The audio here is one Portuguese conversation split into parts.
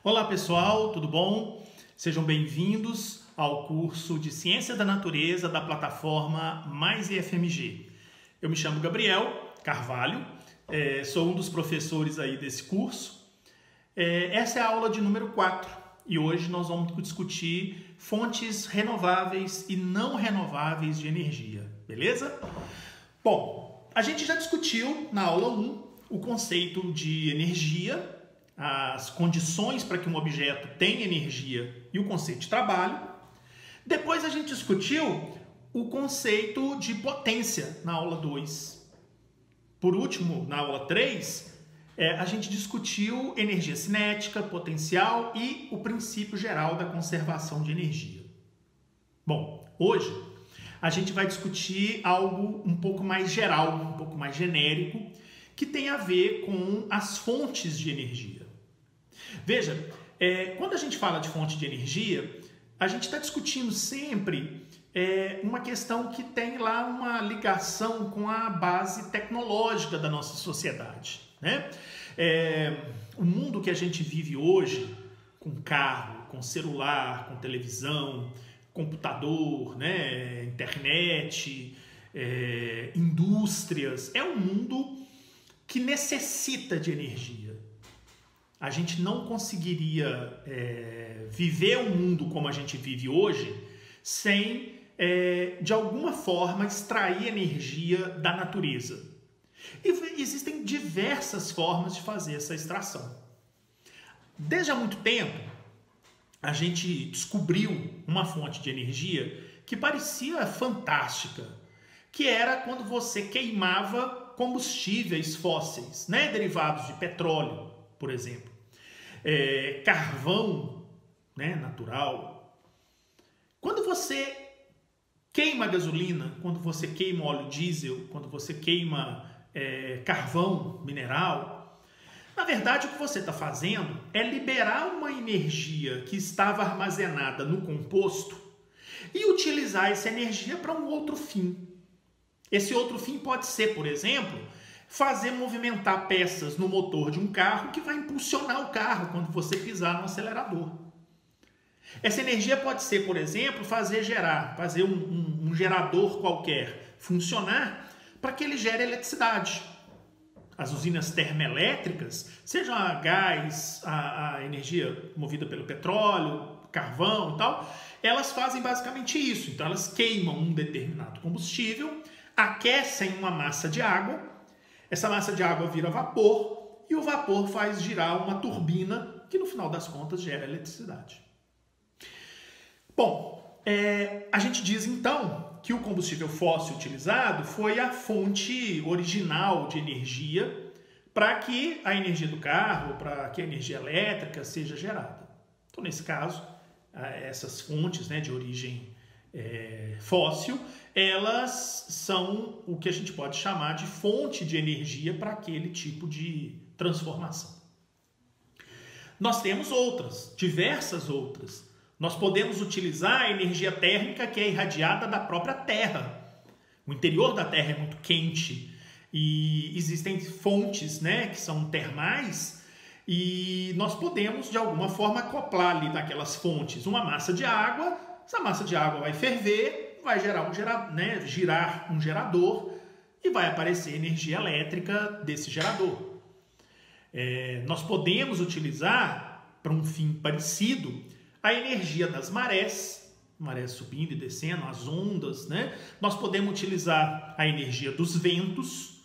Olá pessoal, tudo bom? Sejam bem-vindos ao curso de Ciência da Natureza da plataforma Mais IFMG. Eu me chamo Gabriel Carvalho, sou um dos professores aí desse curso. Essa é a aula de número 4 e hoje nós vamos discutir fontes renováveis e não renováveis de energia, beleza? Bom, a gente já discutiu na aula 1 o conceito de energia, as condições para que um objeto tenha energia e o conceito de trabalho. Depois a gente discutiu o conceito de potência na aula 2. Por último, na aula 3, a gente discutiu energia cinética, potencial e o princípio geral da conservação de energia. Bom, hoje a gente vai discutir algo um pouco mais geral, um pouco mais genérico, que tem a ver com as fontes de energia. Veja, quando a gente fala de fonte de energia, a gente está discutindo sempre uma questão que tem lá uma ligação com a base tecnológica da nossa sociedade, né? O mundo que a gente vive hoje, com carro, com celular, com televisão, computador, né? Internet, indústrias, é um mundo que necessita de energia. A gente não conseguiria viver um mundo como a gente vive hoje sem, de alguma forma, extrair energia da natureza. E existem diversas formas de fazer essa extração. Desde há muito tempo, a gente descobriu uma fonte de energia que parecia fantástica, que era quando você queimava combustíveis fósseis, né? Derivados de petróleo, por exemplo. Carvão, né? Natural. Quando você queima gasolina, quando você queima óleo diesel, quando você queima carvão mineral, na verdade o que você está fazendo é liberar uma energia que estava armazenada no composto e utilizar essa energia para um outro fim. Esse outro fim pode ser, por exemplo, fazer movimentar peças no motor de um carro que vai impulsionar o carro quando você pisar no acelerador. Essa energia pode ser, por exemplo, fazer um gerador qualquer funcionar para que ele gere eletricidade. As usinas termoelétricas, seja a gás, a energia movida pelo petróleo, carvão e tal, elas fazem basicamente isso. Então elas queimam um determinado combustível, aquecem uma massa de água, essa massa de água vira vapor e o vapor faz girar uma turbina que no final das contas gera eletricidade. Bom, a gente diz então que o combustível fóssil utilizado foi a fonte original de energia para que a energia do carro, para que a energia elétrica seja gerada. Então, nesse caso, essas fontes, né, de origem fóssil, elas são o que a gente pode chamar de fonte de energia para aquele tipo de transformação. Nós temos outras, diversas outras. Nós podemos utilizar a energia térmica que é irradiada da própria Terra. O interior da Terra é muito quente e existem fontes, né, que são termais e nós podemos, de alguma forma, acoplar ali naquelas fontes uma massa de água. Essa massa de água vai ferver, vai girar um gerador e vai aparecer energia elétrica desse gerador. Nós podemos utilizar, para um fim parecido, a energia das marés subindo e descendo, as ondas, né? Nós podemos utilizar a energia dos ventos,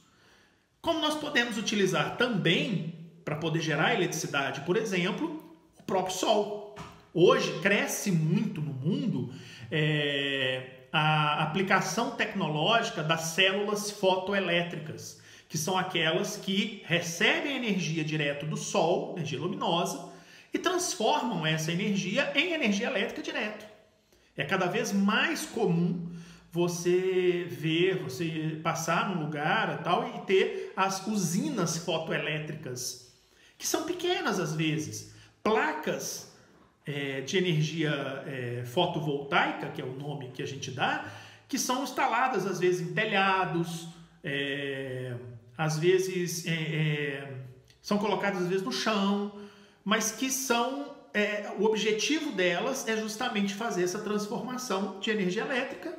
como nós podemos utilizar também, para poder gerar eletricidade, por exemplo, o próprio Sol. Hoje cresce muito no mundo a aplicação tecnológica das células fotoelétricas, que são aquelas que recebem energia direto do Sol, energia luminosa, e transformam essa energia em energia elétrica direto. É cada vez mais comum você passar num lugar e tal e ter as usinas fotoelétricas, que são pequenas às vezes, placas de energia fotovoltaica, que é o nome que a gente dá, que são instaladas às vezes em telhados, às vezes são colocadas às vezes no chão, mas que são, o objetivo delas é justamente fazer essa transformação de energia elétrica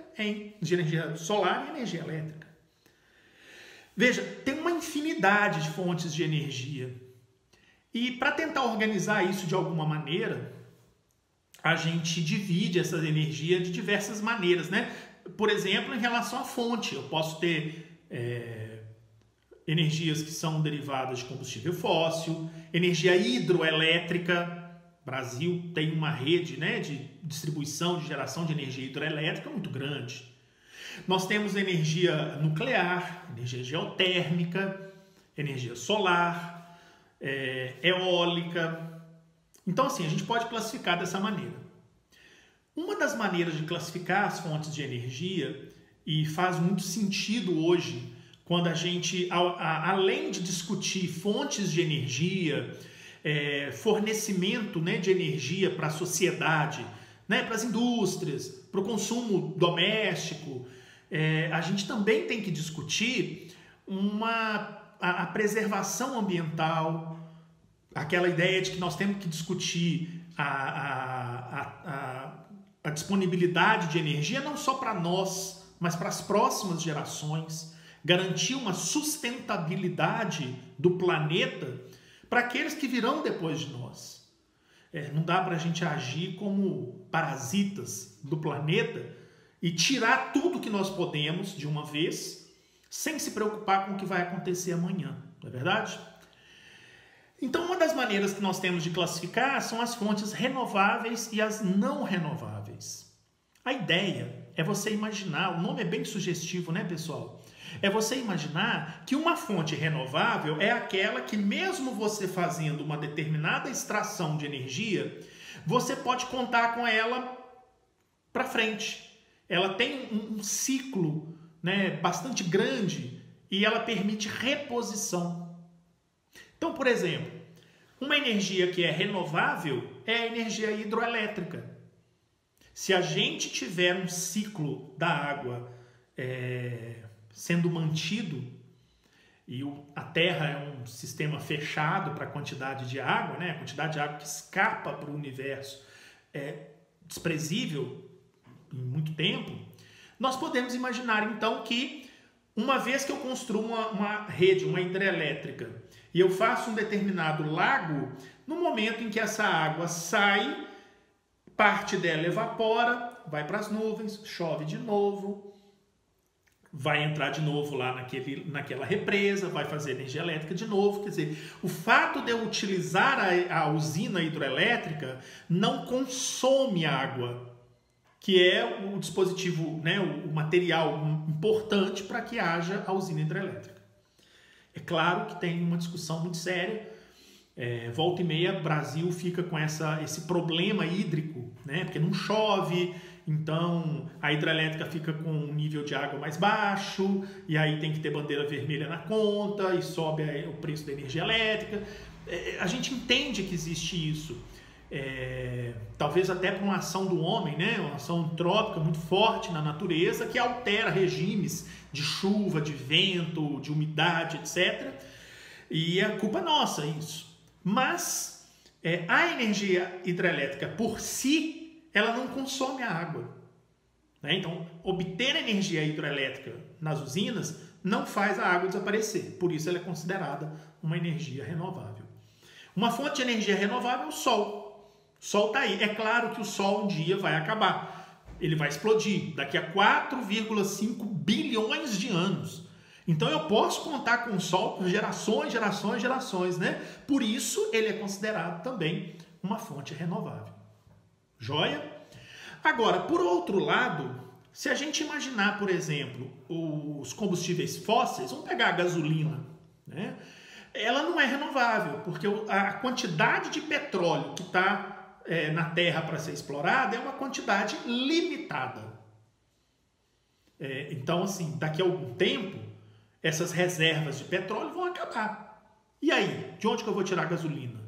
de energia solar em energia elétrica. Veja, tem uma infinidade de fontes de energia. E para tentar organizar isso de alguma maneira, a gente divide essa energia de diversas maneiras, né? Por exemplo, em relação à fonte, eu posso ter energias que são derivadas de combustível fóssil, energia hidroelétrica. O Brasil tem uma rede, né, de distribuição, de geração de energia hidroelétrica muito grande. Nós temos energia nuclear, energia geotérmica, energia solar, eólica. Então, assim, a gente pode classificar dessa maneira. Uma das maneiras de classificar as fontes de energia, e faz muito sentido hoje, quando a gente, além de discutir fontes de energia, fornecimento, né, de energia para a sociedade, né, para as indústrias, para o consumo doméstico, a gente também tem que discutir a preservação ambiental, aquela ideia de que nós temos que discutir a disponibilidade de energia não só para nós, mas para as próximas gerações, garantir uma sustentabilidade do planeta para aqueles que virão depois de nós. Não dá para a gente agir como parasitas do planeta e tirar tudo que nós podemos de uma vez, sem se preocupar com o que vai acontecer amanhã, não é verdade? Então, uma das maneiras que nós temos de classificar são as fontes renováveis e as não renováveis. A ideia é você imaginar, o nome é bem sugestivo, né, pessoal? É você imaginar que uma fonte renovável é aquela que, mesmo você fazendo uma determinada extração de energia, você pode contar com ela para frente. Ela tem um ciclo, né, bastante grande e ela permite reposição. Então, por exemplo, uma energia que é renovável é a energia hidroelétrica. Se a gente tiver um ciclo da água sendo mantido, e a Terra é um sistema fechado para a quantidade de água, né? A quantidade de água que escapa para o universo é desprezível em muito tempo, nós podemos imaginar então que uma vez que eu construo uma rede, uma hidrelétrica, e eu faço um determinado lago, no momento em que essa água sai, parte dela evapora, vai para as nuvens, chove de novo, vai entrar de novo lá naquela represa, vai fazer energia elétrica de novo. Quer dizer, o fato de eu utilizar a usina hidroelétrica não consome água, que é o dispositivo, né, o material importante para que haja a usina hidrelétrica. É claro que tem uma discussão muito séria. Volta e meia, o Brasil fica com esse problema hídrico, né, porque não chove, então a hidrelétrica fica com um nível de água mais baixo, e aí tem que ter bandeira vermelha na conta, e sobe o preço da energia elétrica. A gente entende que existe isso. Talvez até por uma ação do homem, né? Uma ação antrópica muito forte na natureza que altera regimes de chuva, de vento, de umidade, etc. E é culpa nossa isso. Mas a energia hidrelétrica por si, ela não consome a água, né? Então, obter energia hidrelétrica nas usinas não faz a água desaparecer. Por isso ela é considerada uma energia renovável. Uma fonte de energia renovável é o sol. O sol está aí. É claro que o sol um dia vai acabar. Ele vai explodir daqui a 4,5 bilhões de anos. Então eu posso contar com o sol por gerações, gerações, gerações, né? Por isso ele é considerado também uma fonte renovável. Joia? Agora, por outro lado, se a gente imaginar, por exemplo, os combustíveis fósseis, vamos pegar a gasolina, né? Ela não é renovável, porque a quantidade de petróleo que está na Terra para ser explorada é uma quantidade limitada. Então, assim, daqui a algum tempo, essas reservas de petróleo vão acabar. E aí, de onde que eu vou tirar a gasolina?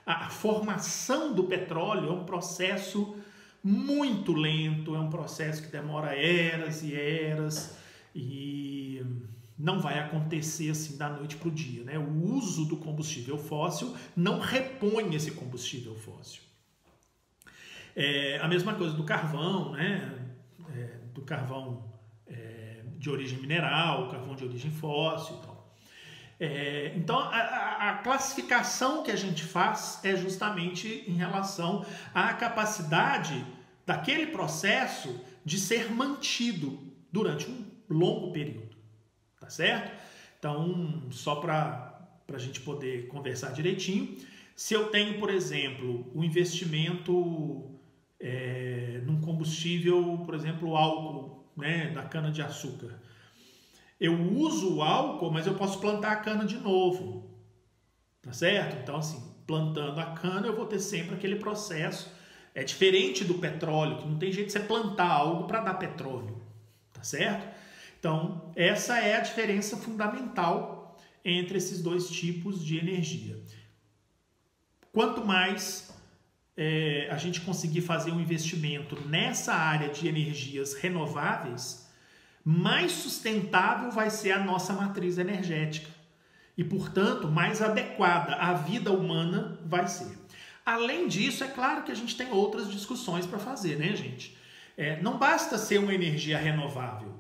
A formação do petróleo é um processo muito lento, é um processo que demora eras e eras, e não vai acontecer assim da noite para o dia, né? O uso do combustível fóssil não repõe esse combustível fóssil. A mesma coisa do carvão, né? Do carvão de origem mineral, carvão de origem fóssil e tal. Então, a classificação que a gente faz é justamente em relação à capacidade daquele processo de ser mantido durante um longo período, tá certo? Então, só para a gente poder conversar direitinho, se eu tenho, por exemplo, o investimento num combustível, por exemplo, o álcool, né, da cana-de-açúcar, eu uso o álcool, mas eu posso plantar a cana de novo, tá certo? Então, assim, plantando a cana, eu vou ter sempre aquele processo. É diferente do petróleo, que não tem jeito de você plantar algo para dar petróleo, tá certo? Então, essa é a diferença fundamental entre esses dois tipos de energia. Quanto mais a gente conseguir fazer um investimento nessa área de energias renováveis, mais sustentável vai ser a nossa matriz energética e, portanto, mais adequada à vida humana vai ser. Além disso, é claro que a gente tem outras discussões para fazer, né, gente? Não basta ser uma energia renovável.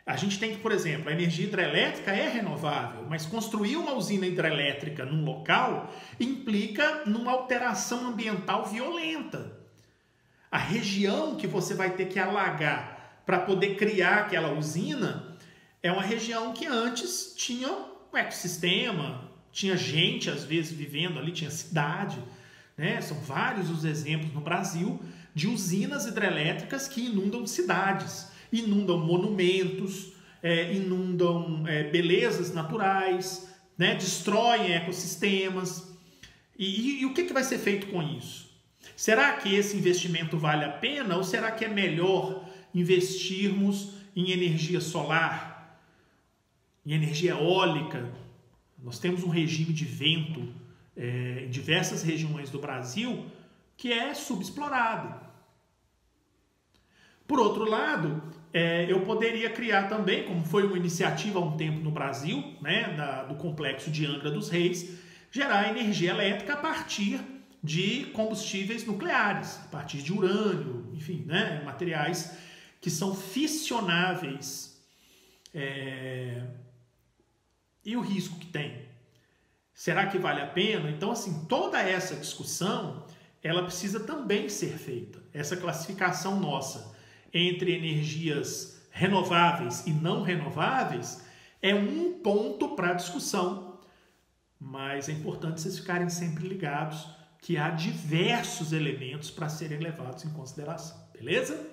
A gente tem que, por exemplo, a energia hidrelétrica é renovável, mas construir uma usina hidrelétrica num local implica numa alteração ambiental violenta. A região que você vai ter que alagar para poder criar aquela usina é uma região que antes tinha um ecossistema, tinha gente às vezes vivendo ali, tinha cidade, né? São vários os exemplos no Brasil de usinas hidrelétricas que inundam cidades, inundam monumentos, inundam belezas naturais, né? Destroem ecossistemas. E o que vai ser feito com isso? Será que esse investimento vale a pena ou será que é melhor investirmos em energia solar, em energia eólica? Nós temos um regime de vento em diversas regiões do Brasil que é subexplorado. Por outro lado, eu poderia criar também, como foi uma iniciativa há um tempo no Brasil, né, do complexo de Angra dos Reis, gerar energia elétrica a partir de combustíveis nucleares, a partir de urânio, enfim, né, materiais que são fissionáveis. E o risco que tem? Será que vale a pena? Então, assim, toda essa discussão, ela precisa também ser feita. Essa classificação nossa entre energias renováveis e não renováveis é um ponto para a discussão, mas é importante vocês ficarem sempre ligados que há diversos elementos para serem levados em consideração, beleza?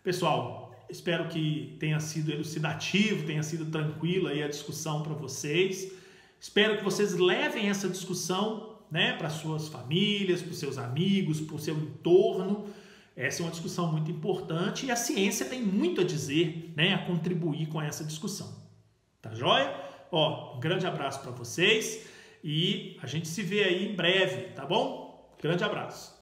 Pessoal, espero que tenha sido elucidativo, tenha sido tranquila aí a discussão para vocês. Espero que vocês levem essa discussão, né, para suas famílias, para os seus amigos, para o seu entorno. Essa é uma discussão muito importante e a ciência tem muito a dizer, né, a contribuir com essa discussão. Tá joia? Um grande abraço para vocês e a gente se vê aí em breve, tá bom? Grande abraço.